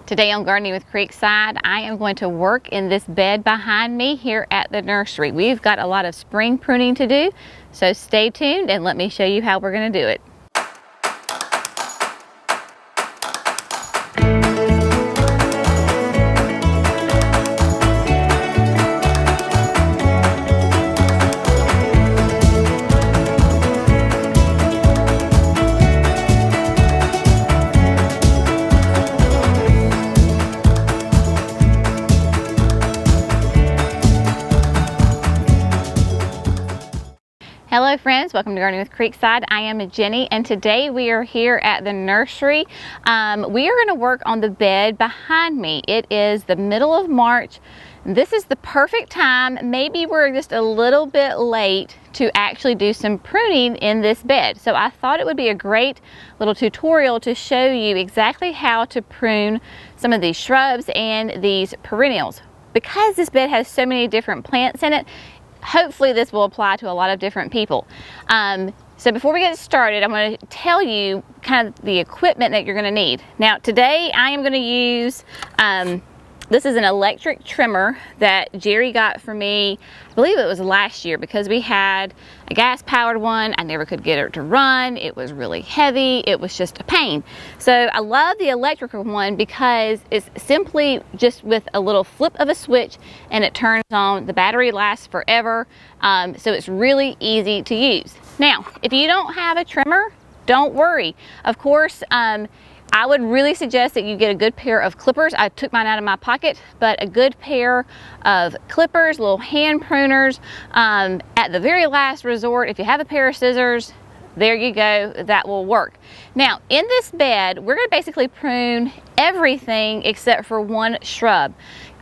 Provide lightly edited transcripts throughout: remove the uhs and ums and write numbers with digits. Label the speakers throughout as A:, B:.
A: Today on Gardening with Creekside, I am going to work in this bed behind me here at the nursery. We've got a lot of spring pruning to do, so stay tuned and let me show you how we're going to do it. Hello friends, welcome to Gardening with Creekside. I am Jenny and today we are here at the nursery. We are going to work on the bed behind me. It is the middle of March. This is the perfect time. Maybe we're just a little bit late to actually do some pruning in this bed. So I thought it would be a great little tutorial to show you exactly how to prune some of these shrubs and these perennials. Because this bed has so many different plants in it, hopefully this will apply to a lot of different people. So before we get started, I'm going to tell you kind of the equipment that you're going to need. Now today I am going to use, this is an electric trimmer that Jerry got for me, I believe it was last year, because we had a gas powered one. I never could get it to run. It was really heavy. It was just a pain. So I love the electrical one because it's simply just with a little flip of a switch and it turns on. The battery lasts forever. So it's really easy to use. Now, if you don't have a trimmer, don't worry. Of course, I would really suggest that you get a good pair of clippers. I took mine out of my pocket, but a good pair of clippers, little hand pruners. At the very last resort, if you have a pair of scissors, there you go, that will work. Now, in this bed, we're gonna basically prune everything except for one shrub.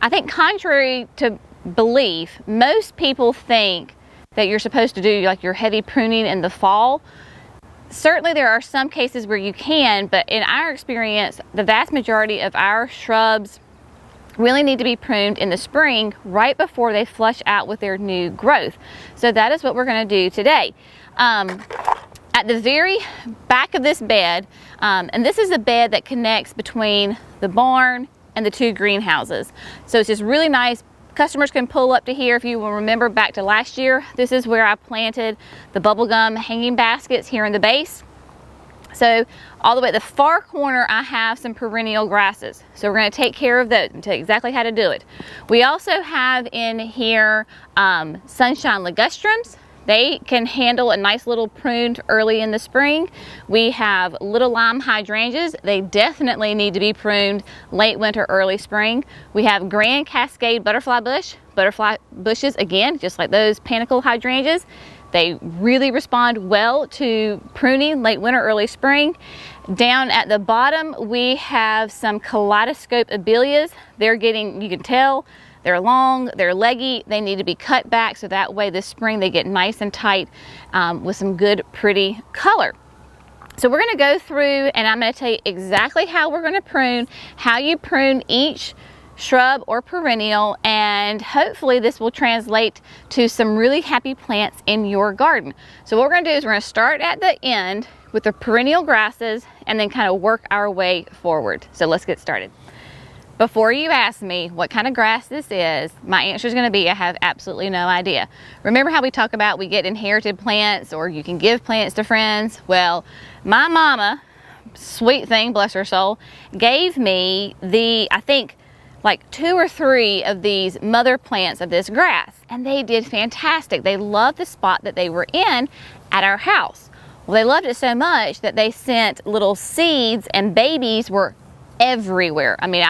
A: I think contrary to belief, most people think that you're supposed to do like your heavy pruning in the fall. Certainly there are some cases where you can, but in our experience, the vast majority of our shrubs really need to be pruned in the spring right before they flush out with their new growth. So that is what we're going to do today. At the very back of this bed, and this is a bed that connects between the barn and the two greenhouses. So it's just really nice. Customers can pull up to here. If you will remember back to last year, this is where I planted the bubblegum hanging baskets here in the base. So all the way at the far corner, I have some perennial grasses. So we're going to take care of those and tell you exactly how to do it. We also have in here sunshine Ligustrums. They can handle a nice little prune early in the spring. We have little lime hydrangeas. They definitely need to be pruned late winter, early spring. We have grand cascade butterfly bushes, again, just like those panicle hydrangeas. They really respond well to pruning late winter, early spring. Down at the bottom, we have some kaleidoscope abelias. They're getting, you can tell, they're long, they're leggy, they need to be cut back so that way this spring they get nice and tight with some good, pretty color. So we're gonna go through and I'm gonna tell you exactly how we're gonna prune, how you prune each shrub or perennial, and hopefully this will translate to some really happy plants in your garden. So what we're gonna do is we're gonna start at the end with the perennial grasses and then kind of work our way forward. So let's get started. Before you ask me what kind of grass this is, my answer is going to be I have absolutely no idea. Remember how we talk about we get inherited plants or you can give plants to friends? Well, my mama, sweet thing, bless her soul, gave me I think like 2 or 3 of these mother plants of this grass, and they did fantastic. They loved the spot that they were in at our house. Well, they loved it so much that they sent little seeds and babies were everywhere. I mean,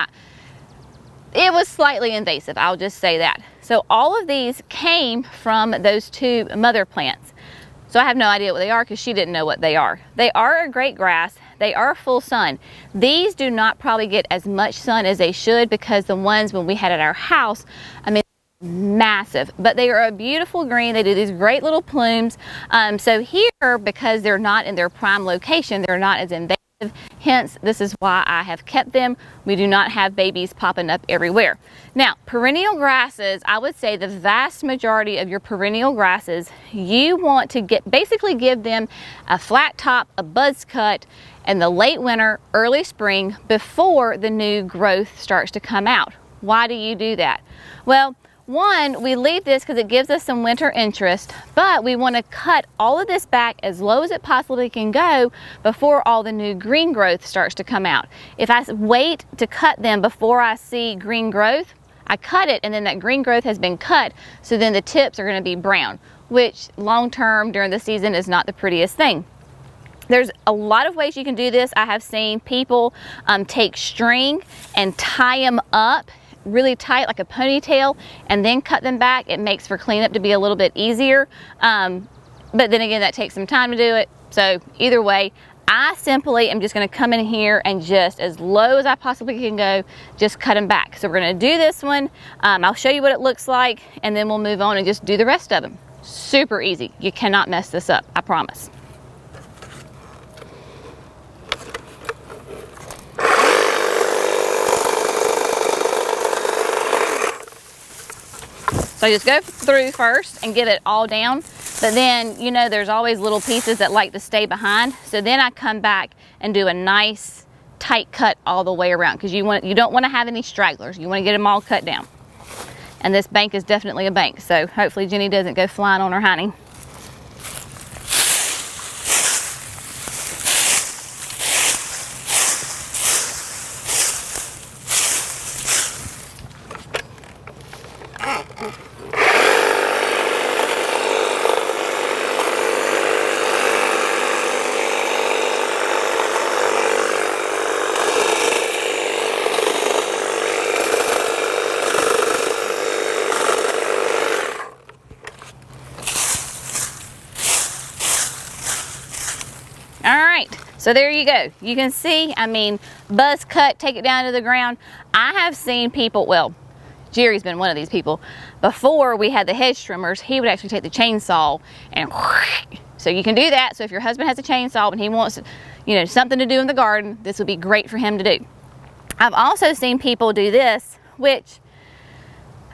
A: it was slightly invasive, I'll just say that. So all of these came from those 2 mother plants. So I have no idea what they are because she didn't know what they are. They are a great grass. They are full sun. These do not probably get as much sun as they should because the ones when we had at our house, I mean, massive, but they are a beautiful green. They do these great little plumes. So here, because they're not in their prime location, they're not as invasive. Hence, this is why I have kept them. We do not have babies popping up everywhere. Now, perennial grasses, I would say the vast majority of your perennial grasses, you want to basically give them a flat top, a buzz cut, in the late winter, early spring, before the new growth starts to come out. Why do you do that? Well, one, we leave this because it gives us some winter interest, but we want to cut all of this back as low as it possibly can go before all the new green growth starts to come out. If I wait to cut them before I see green growth, I cut it and then that green growth has been cut, so then the tips are going to be brown, which long term during the season is not the prettiest thing. There's a lot of ways you can do this. I have seen people take string and tie them up really tight like a ponytail and then cut them back. It makes for cleanup to be a little bit easier, but then again that takes some time to do it. So either way, I simply am just going to come in here and just as low as I possibly can go, just cut them back. So we're going to do this one. I'll show you what it looks like and then we'll move on and just do the rest of them. Super easy. You cannot mess this up, I promise. So I just go through first and get it all down, but then, you know, there's always little pieces that like to stay behind. So then I come back and do a nice tight cut all the way around, because you don't want to have any stragglers. You want to get them all cut down. And this bank is definitely a bank, so hopefully Jenny doesn't go flying on her hiney. So there you go. You can see, I mean, buzz cut, take it down to the ground. I have seen people, well, Jerry's been one of these people. Before we had the hedge trimmers, he would actually take the chainsaw and so you can do that. So if your husband has a chainsaw and he wants, you know, something to do in the garden, this would be great for him to do. I've also seen people do this, which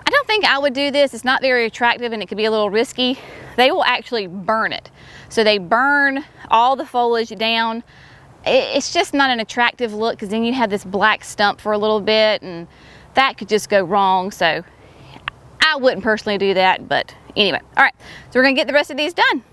A: I don't think I would do this. It's not very attractive and it could be a little risky. They will actually burn it. So they burn all the foliage down. It's just not an attractive look, because then you have this black stump for a little bit and that could just go wrong. So I wouldn't personally do that, but anyway. All right, so we're gonna get the rest of these done.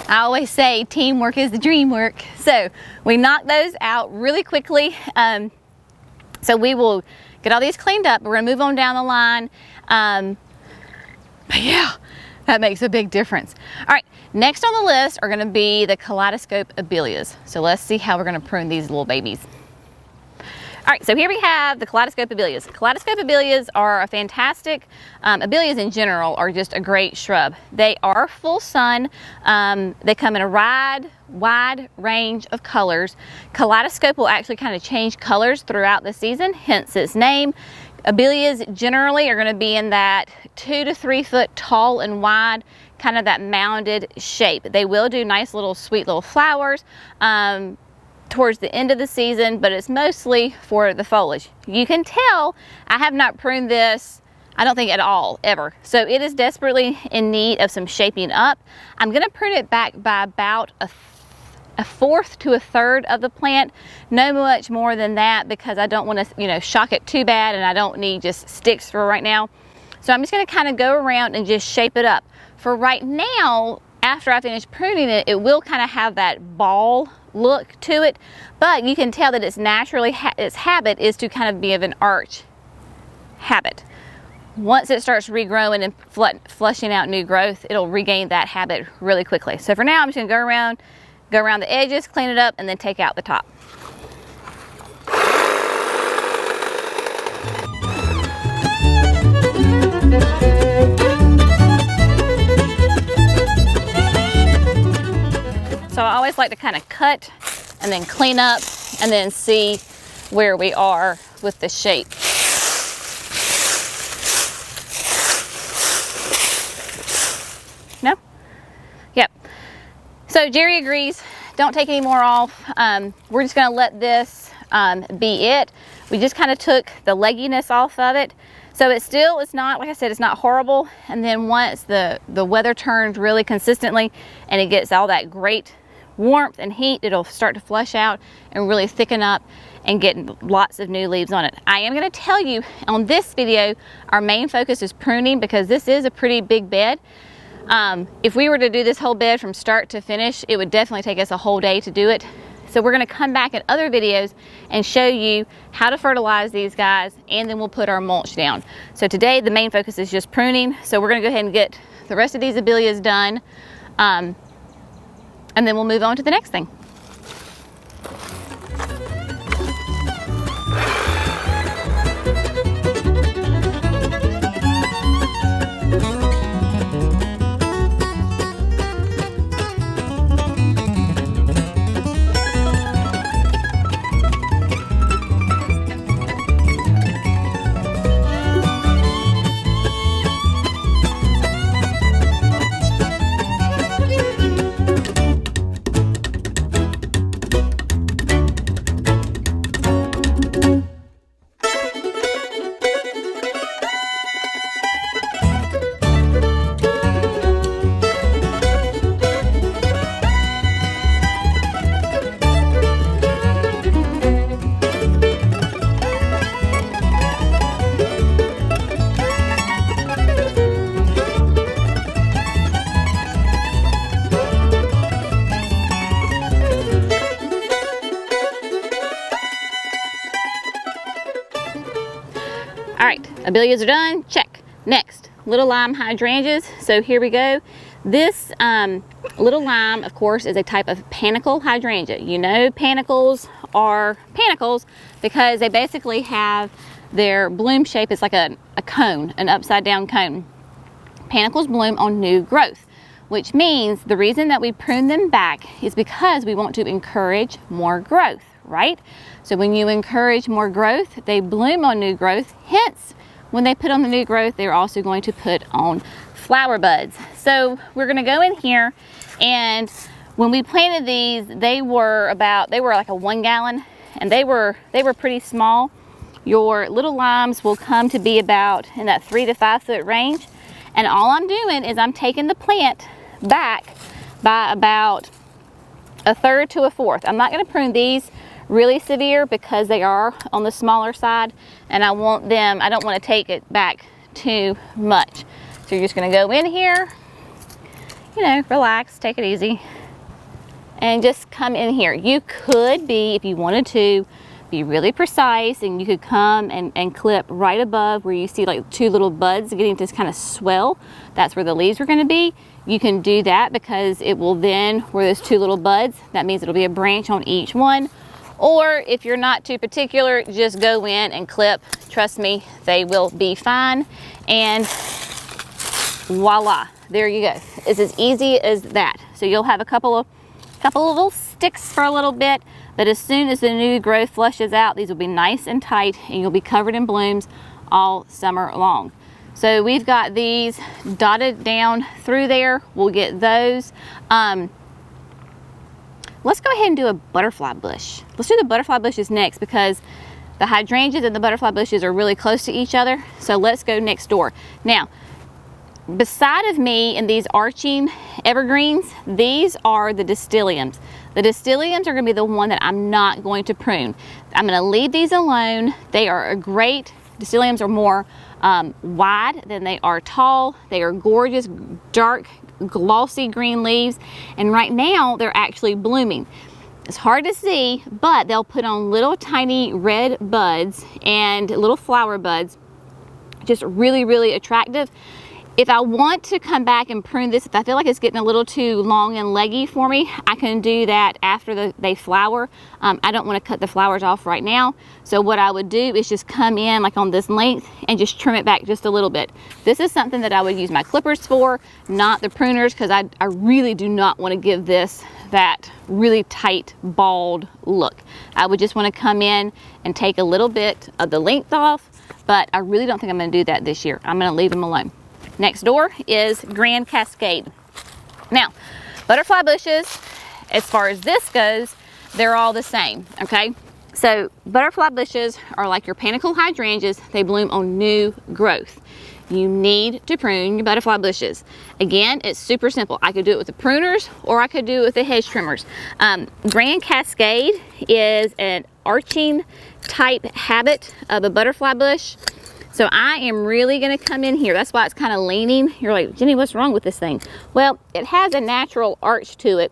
A: I always say teamwork is the dream work. So we knock those out really quickly. So we will get all these cleaned up. We're gonna move on down the line. But yeah, that makes a big difference. All right, next on the list are gonna be the kaleidoscope abelias. So let's see how we're gonna prune these little babies. All right, so here we have the kaleidoscope abelias. Kaleidoscope abelias are a fantastic, abelias in general are just a great shrub. They are full sun. They come in a wide range of colors. Kaleidoscope will actually kind of change colors throughout the season, hence its name. Abelias generally are going to be in that 2 to 3 foot tall and wide, kind of that mounded shape. They will do nice little sweet little flowers towards the end of the season, but it's mostly for the foliage. You can tell I have not pruned this, I don't think at all, ever. So it is desperately in need of some shaping up. I'm going to prune it back by about a fourth to a third of the plant, no much more than that, because I don't want to, you know, shock it too bad, and I don't need just sticks for right now. So I'm just going to kind of go around and just shape it up. For right now, after I finish pruning it, it will kind of have that ball look to it, but you can tell that it's naturally its habit is to kind of be of an arch habit. Once it starts regrowing and flushing out new growth, it'll regain that habit really quickly. So for now, I'm just going to go around the edges, clean it up, and then take out the top. So I always like to kind of cut and then clean up and then see where we are with the shape. No? Yep. So Jerry agrees, don't take any more off. We're just gonna let this be it. We just kind of took the legginess off of it. So it's not, like I said, it's not horrible. And then once the weather turns really consistently and it gets all that great warmth and heat, it'll start to flush out and really thicken up and get lots of new leaves on it. I am gonna tell you on this video, our main focus is pruning because this is a pretty big bed. If we were to do this whole bed from start to finish, it would definitely take us a whole day to do it. So we're going to come back in other videos and show you how to fertilize these guys, and then we'll put our mulch down. So today the main focus is just pruning. So we're going to go ahead and get the rest of these abelias done, and then we'll move on to the next thing. All right, abelias are done, check. Next, little lime hydrangeas. So here we go. This little lime, of course, is a type of panicle hydrangea. You know panicles are panicles because they basically have their bloom shape is like a cone, an upside down cone. Panicles bloom on new growth, which means the reason that we prune them back is because we want to encourage more growth, right? So when you encourage more growth, they bloom on new growth. Hence, when they put on the new growth, they're also going to put on flower buds. So we're gonna go in here, and when we planted these, they were like a 1 gallon, and they were pretty small. Your little limes will come to be about in that 3 to 5 foot range. And all I'm doing is I'm taking the plant back by about a third to a fourth. I'm not gonna prune these really severe because they are on the smaller side, and I don't want to take it back too much. So you're just going to go in here, you know, relax, take it easy, and just come in here. You could be, if you wanted to, be really precise, and you could come and clip right above where you see like 2 little buds getting to kind of swell. That's where the leaves are going to be. You can do that because it will then, where those 2 little buds, that means it'll be a branch on each one. Or if you're not too particular, just go in and clip. Trust me, they will be fine. And voila, there you go. It's as easy as that. So you'll have a couple of little sticks for a little bit, but as soon as the new growth flushes out, these will be nice and tight, and you'll be covered in blooms all summer long. So we've got these dotted down through there. We'll get those. Let's go ahead and do a butterfly bush. Let's do the butterfly bushes next because the hydrangeas and the butterfly bushes are really close to each other. So let's go next door. Now, beside of me in these arching evergreens, these are the Distyliums. The Distyliums are going to be the one that I'm not going to prune. I'm going to leave these alone. They are a great, Distyliums are more wide than they are tall. They are gorgeous, dark, glossy green leaves. And right now they're actually blooming. It's hard to see, but they'll put on little tiny red buds and little flower buds. Just really, really attractive. If I want to come back and prune this, if I feel like it's getting a little too long and leggy for me, I can do that after they flower. I don't want to cut the flowers off right now. So what I would do is just come in like on this length and just trim it back just a little bit. This is something that I would use my clippers for, not the pruners, because I really do not want to give this that really tight, bald look. I would just want to come in and take a little bit of the length off, but I really don't think I'm going to do that this year. I'm going to leave them alone. Next door is Grand Cascade. Now, butterfly bushes, as far as this goes, they're all the same, okay? So butterfly bushes are like your panicle hydrangeas. They bloom on new growth. You need to prune your butterfly bushes. Again, it's super simple. I could do it with the pruners or I could do it with the hedge trimmers. Grand Cascade is an arching type habit of a butterfly bush. So I am really going to come in here. That's why it's kind of leaning. You're like, Jenny, what's wrong with this thing? Well, it has a natural arch to it.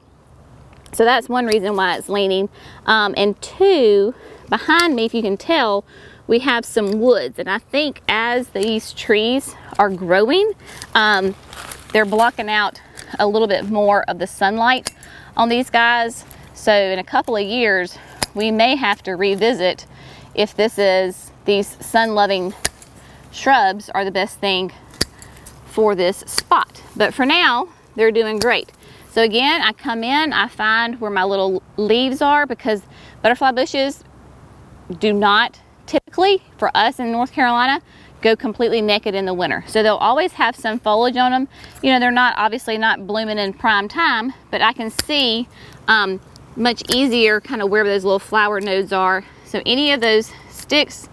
A: So that's one reason why it's leaning. And two, behind me, if you can tell, we have some woods. And I think as these trees are growing, they're blocking out a little bit more of the sunlight on these guys. So in a couple of years, we may have to revisit if these sun-loving shrubs are the best thing for this spot. But for now, they're doing great. So again, I come in, I find where my little leaves are, because butterfly bushes do not typically, for us in North Carolina, go completely naked in the winter. So they'll always have some foliage on them. You know, they're not obviously not blooming in prime time, but I can see much easier kind of where those little flower nodes are. So any of those sticks,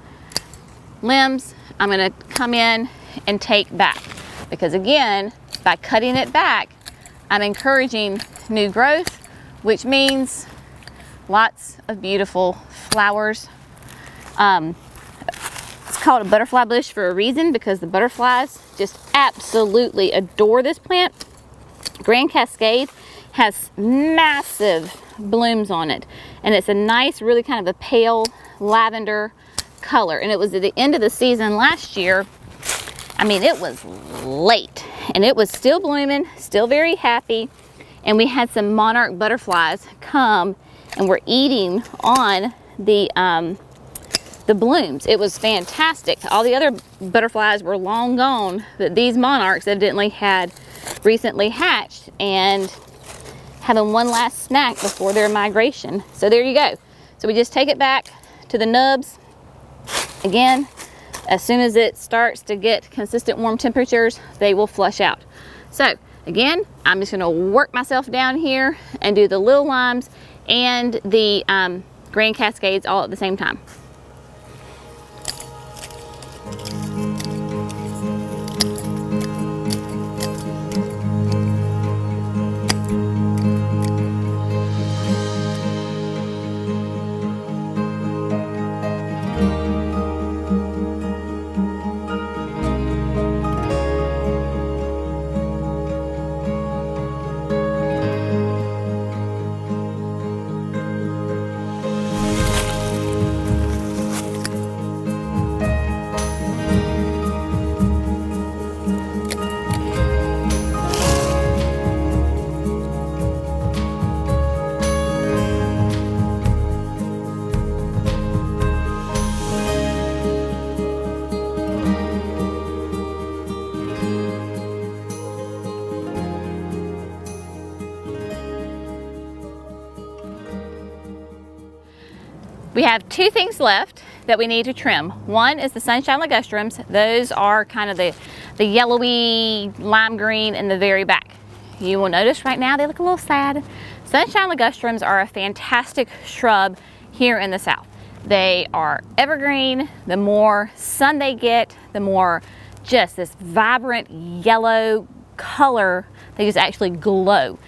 A: limbs, I'm going to come in and take back, because again, by cutting it back, I'm encouraging new growth, which means lots of beautiful flowers. It's called a butterfly bush for a reason, because the butterflies just absolutely adore this plant. Grand Cascade has massive blooms on it, and it's a nice, really kind of a pale lavender color. And it was at the end of the season last year. I mean, it was late and it was still blooming, still very happy. And we had some monarch butterflies come and were eating on the blooms. It was fantastic. All the other butterflies were long gone, but these monarchs evidently had recently hatched and having one last snack before their migration. So there you go. So we just take it back to the nubs. Again, as soon as it starts to get consistent warm temperatures, they will flush out. So again, I'm just going to work myself down here and do the little limes and the Grand Cascades all at the same time. We have two things left. that we need to trim. One is the sunshine ligustrums. Those are kind of the yellowy lime green in the very back. You will notice right now they look a little sad. Sunshine ligustrums are a fantastic shrub here in the South. They are evergreen. The more sun they get, the more just this vibrant yellow color. They just actually glow.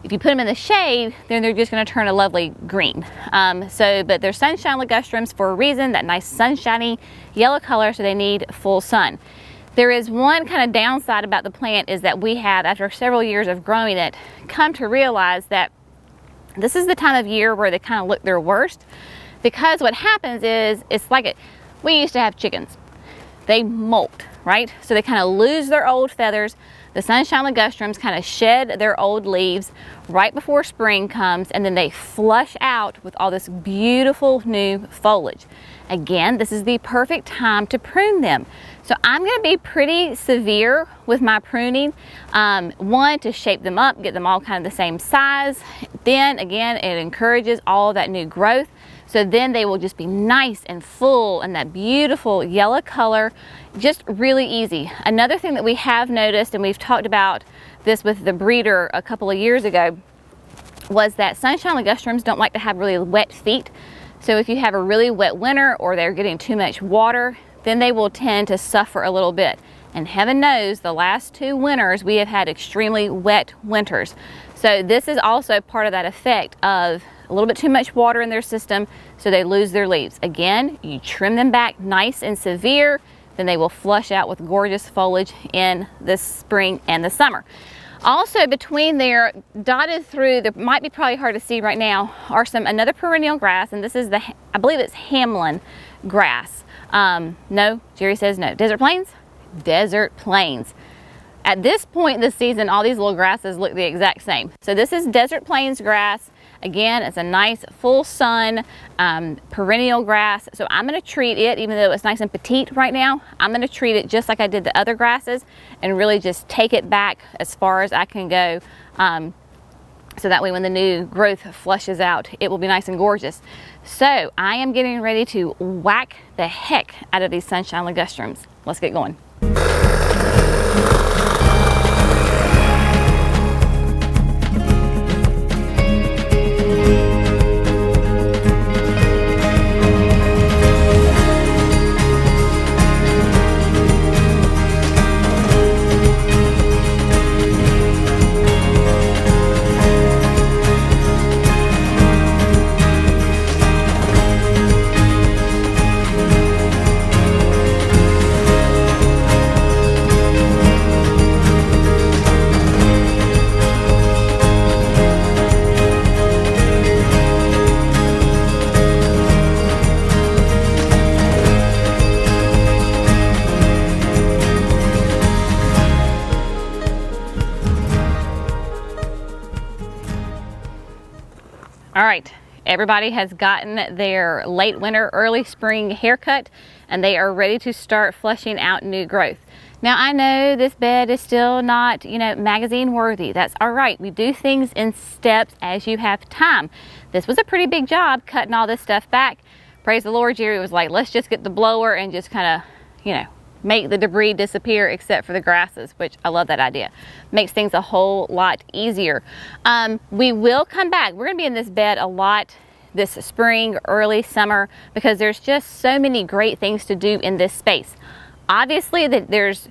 A: If you put them in the shade, then they're just going to turn a lovely green. But they're sunshine ligustrums for a reason, that nice sunshiny yellow color, so they need full sun. There is one kind of downside about the plant is that we have, after several years of growing it, come to realize that this is the time of year where they kind of look their worst, because what happens is, it's like we used to have chickens. They molt, right? So they kind of lose their old feathers. The sunshine ligustrums kind of shed their old leaves right before spring comes, and then they flush out with all this beautiful new foliage. Again, this is the perfect time to prune them. So I'm going to be pretty severe with my pruning. One, to shape them up, get them all kind of the same size. Then again, it encourages all of that new growth. So then they will just be nice and full and that beautiful yellow color, just really easy. Another thing that we have noticed, and we've talked about this with the breeder a couple of years ago, was that sunshine ligustrums don't like to have really wet feet. So if you have a really wet winter or they're getting too much water, then they will tend to suffer a little bit. And heaven knows the last 2 winters we have had extremely wet winters. So this is also part of that effect of a little bit too much water in their system, so they lose their leaves. Again, you trim them back nice and severe, then they will flush out with gorgeous foliage in the spring and the summer. Also, between there, dotted through, there might be probably hard to see right now, are another perennial grass, and this is I believe it's Hamlin grass. No, Jerry says no. Desert Plains? Desert Plains. At this point in the season, all these little grasses look the exact same. So this is Desert Plains grass. Again, it's a nice full sun perennial grass. So I'm going to treat it, even though it's nice and petite right now, I'm going to treat it just like I did the other grasses and really just take it back as far as I can go. So that way when the new growth flushes out, it will be nice and gorgeous. So I am getting ready to whack the heck out of these sunshine ligustrums. Let's get going. All right, everybody has gotten their late winter, early spring haircut, and they are ready to start flushing out new growth. Now I know this bed is still not, magazine worthy. That's all right. We do things in steps as you have time. This was a pretty big job cutting all this stuff back. Praise the Lord, Jerry was like, let's just get the blower and just kind of, make the debris disappear except for the grasses, which I love that idea. Makes things a whole lot easier. We will come back. We're gonna be in this bed a lot this spring, early summer, because there's just so many great things to do in this space. Obviously, there's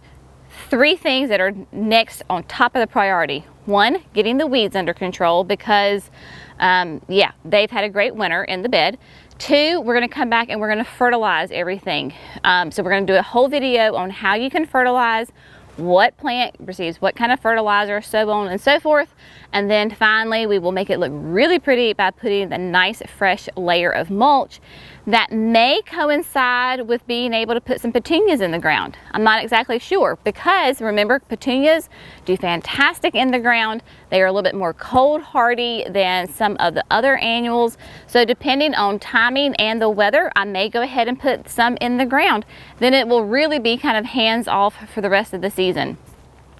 A: 3 things that are next on top of the priority. 1, getting the weeds under control because, they've had a great winter in the bed. 2, we're going to come back and we're going to fertilize everything. So we're going to do a whole video on how you can fertilize, what plant receives what kind of fertilizer, so on and so forth. And then finally, we will make it look really pretty by putting the nice fresh layer of mulch that may coincide with being able to put some petunias in the ground. I'm not exactly sure, because remember, petunias do fantastic in the ground. They are a little bit more cold hardy than some of the other annuals. So depending on timing and the weather, I may go ahead and put some in the ground. Then it will really be kind of hands off for the rest of the season.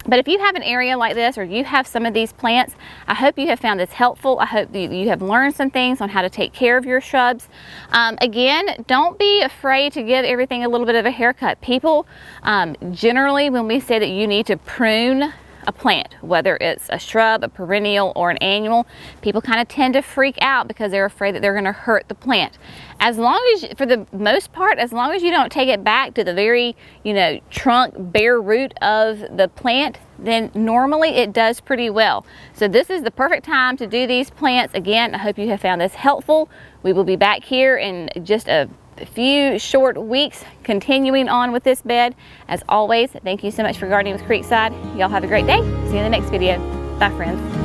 A: But if you have an area like this, or you have some of these plants, I hope you have found this helpful. I hope you have learned some things on how to take care of your shrubs. Again, don't be afraid to give everything a little bit of a haircut. People, generally, when we say that you need to prune a plant, whether it's a shrub, a perennial, or an annual, people kind of tend to freak out because they're afraid that they're going to hurt the plant. As long as, for the most part, as long as you don't take it back to the very, trunk, bare root of the plant, then normally it does pretty well. So this is the perfect time to do these plants. Again, I hope you have found this helpful. We will be back here in just a few short weeks continuing on with this bed. As always, thank you so much for gardening with Creekside. Y'all have a great day. See you in the next video. Bye, friends.